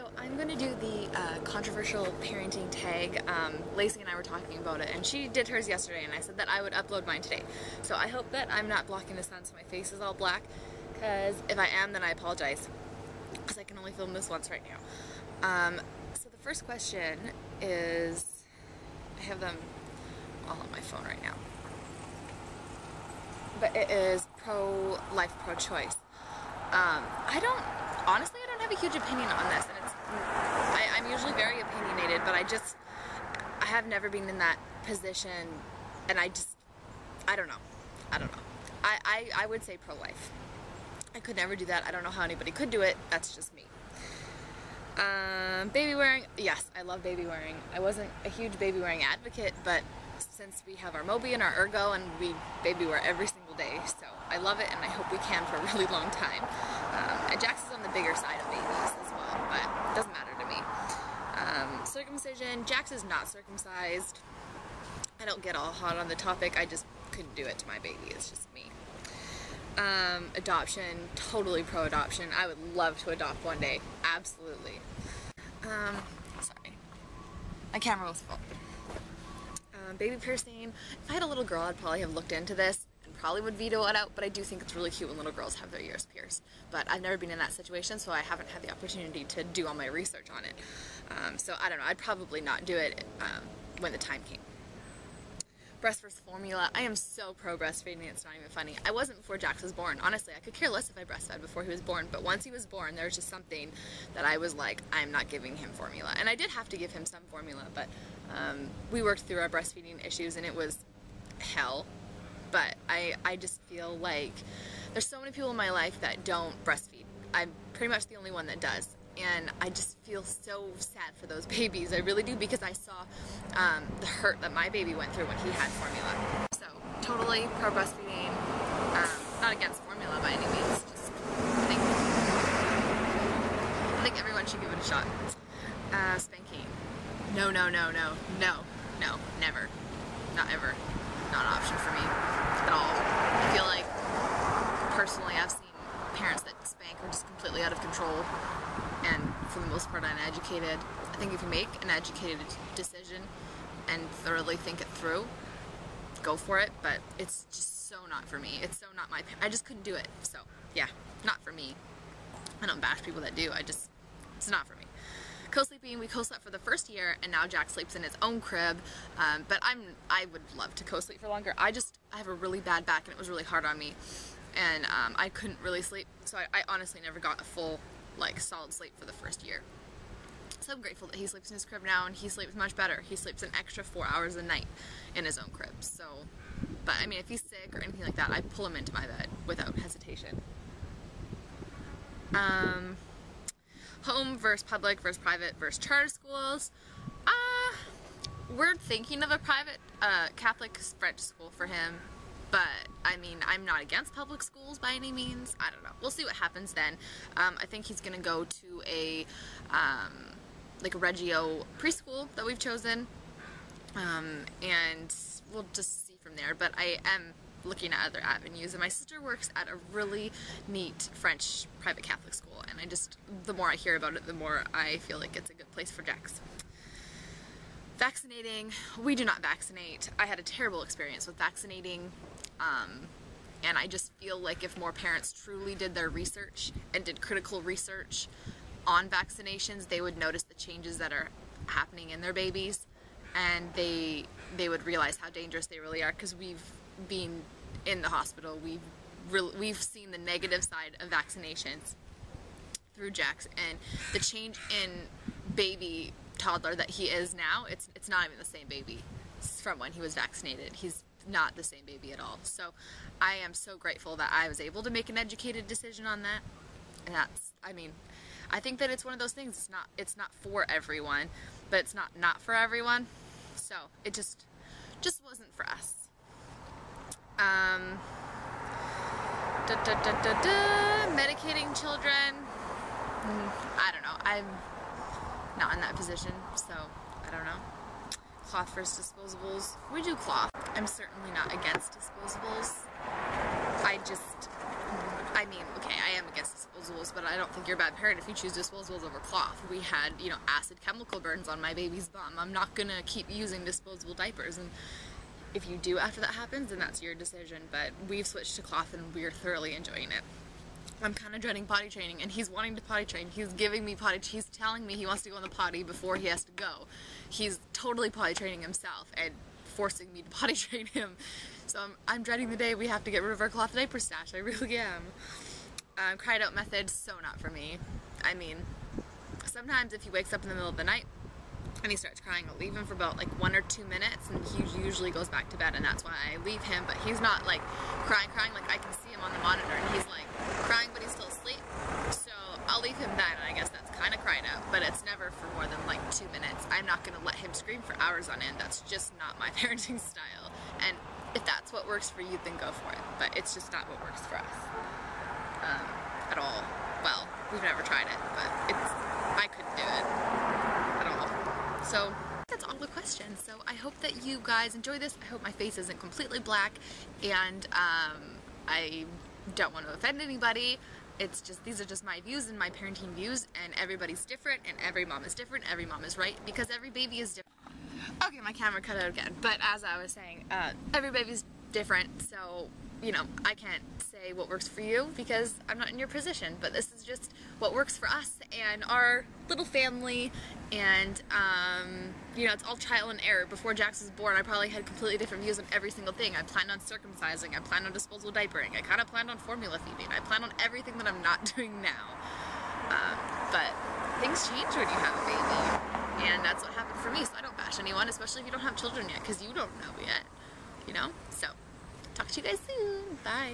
So I'm going to do the controversial parenting tag. Lacey and I were talking about it, and she did hers yesterday, and I said that I would upload mine today. So I hope that I'm not blocking the sun so my face is all black, because if I am, then I apologize, because I can only film this once right now. So the first question is, I have them all on my phone right now, but it is pro-life, pro-choice. Honestly, I don't have a huge opinion on this, and I'm usually very opinionated, but I have never been in that position, and I don't know. I would say pro-life. I could never do that. I don't know how anybody could do it. That's just me. Baby wearing, yes, I love baby wearing. I wasn't a huge baby wearing advocate, but since we have our Moby and our Ergo, and we baby wear every single day, so I love it, and I hope we can for a really long time. And Jax is on the bigger side of babies as well, but it doesn't matter to me. Circumcision, Jax is not circumcised. I don't get all hot on the topic, I just couldn't do it to my baby, it's just me. Adoption, totally pro-adoption. I would love to adopt one day, absolutely. Sorry, my camera was full. Baby piercing, if I had a little girl, I'd probably have looked into this and probably would veto it out, but I do think it's really cute when little girls have their ears pierced. But I've never been in that situation, so I haven't had the opportunity to do all my research on it. So I don't know, I'd probably not do it when the time came. Breast versus formula, I am so pro breastfeeding, it's not even funny. I wasn't before Jax was born. Honestly, I could care less if I breastfed before he was born, but once he was born, there was just something that I was like, I'm not giving him formula. And I did have to give him some formula, but we worked through our breastfeeding issues, and it was hell. But I just feel like there's so many people in my life that don't breastfeed. I'm pretty much the only one that does. And I just feel so sad for those babies. I really do, because I saw the hurt that my baby went through when he had formula. So, totally pro breastfeeding. Not against formula by any means. Just I think everyone should give it a shot. Spanking. No, never. Not ever. Not an option for me at all. I feel like, personally, I've seen parents that spank are just completely out of control, and for the most part uneducated. I think if you make an educated decision and thoroughly think it through, go for it, but it's just so not for me. It's so not my, I just couldn't do it, so yeah, not for me. I don't bash people that do, it's not for me. Co-sleeping, we co-slept for the first year, and now Jack sleeps in his own crib, but I would love to co-sleep for longer. I have a really bad back, and it was really hard on me, and I couldn't really sleep, so I honestly never got a full, like, solid sleep for the first year. So I'm grateful that he sleeps in his crib now, and he sleeps much better. He sleeps an extra 4 hours a night in his own crib, so, but I mean, if he's sick or anything like that, I pull him into my bed without hesitation. Home versus public versus private versus charter schools. We're thinking of a private Catholic French school for him, but I mean, I'm not against public schools by any means. I don't know. We'll see what happens then. I think he's gonna go to a like a Reggio preschool that we've chosen, and we'll just see from there. But I am looking at other avenues, and my sister works at a really neat French private Catholic school, and the more I hear about it, the more I feel like it's a good place for Jax. Vaccinating, we do not vaccinate. I had a terrible experience with vaccinating, and I just feel like if more parents truly did their research and did critical research on vaccinations, they would notice the changes that are happening in their babies, and they would realize how dangerous they really are, because we've been in the hospital, we've seen the negative side of vaccinations through Jax, and the change in baby toddler that he is now, it's not even the same baby from when he was vaccinated. He's not the same baby at all. So I am so grateful that I was able to make an educated decision on that. And I mean, I think that it's one of those things, it's not for everyone, but it's not for everyone. So it just wasn't for us. Medicating children, I don't know, I'm not in that position, so I don't know. Cloth versus disposables, we do cloth. I'm certainly not against disposables. I just I mean, okay, I am against disposables, but I don't think you're a bad parent if you choose disposables over cloth. We had, you know, acid chemical burns on my baby's bum. I'm not gonna keep using disposable diapers, and if you do after that happens, then that's your decision, but we've switched to cloth and we're thoroughly enjoying it. I'm kind of dreading potty training, and he's wanting to potty train. He's giving me he's telling me he wants to go in the potty before he has to go. He's totally potty training himself and forcing me to potty train him. So I'm dreading the day we have to get rid of our cloth diaper stash. I really am. Cried out method, so not for me. I mean, sometimes if he wakes up in the middle of the night and he starts crying, I'll leave him for about like 1 or 2 minutes, and he usually goes back to bed, and that's why I leave him. But he's not like crying, like I can see him on the monitor, and he's like crying, but he's still asleep. So I'll leave him then, and I guess that's kind of cried out, but it's never for more than like 2 minutes. I'm not going to let him scream for hours on end. That's just not my parenting style. And if that's what works for you, then go for it. But it's just not what works for us at all. Well, we've never tried it, but I couldn't do it at all. So that's all the questions. So I hope that you guys enjoy this. I hope my face isn't completely black, and I don't want to offend anybody. It's just, these are just my views and my parenting views, and everybody's different, and every mom is different, every mom is right, because every baby is different. Okay, my camera cut out again, but as I was saying, every baby's different, so, you know, I can't say what works for you because I'm not in your position, but this is just what works for us and our little family, and, you know, it's all trial and error. Before Jax was born, I probably had completely different views on every single thing. I planned on circumcising, I planned on disposable diapering, I kind of planned on formula feeding, I planned on everything that I'm not doing now. But things change when you have a baby, and that's what happened for me, so I don't bash anyone, especially if you don't have children yet, because you don't know yet, you know? So, talk to you guys soon. Bye.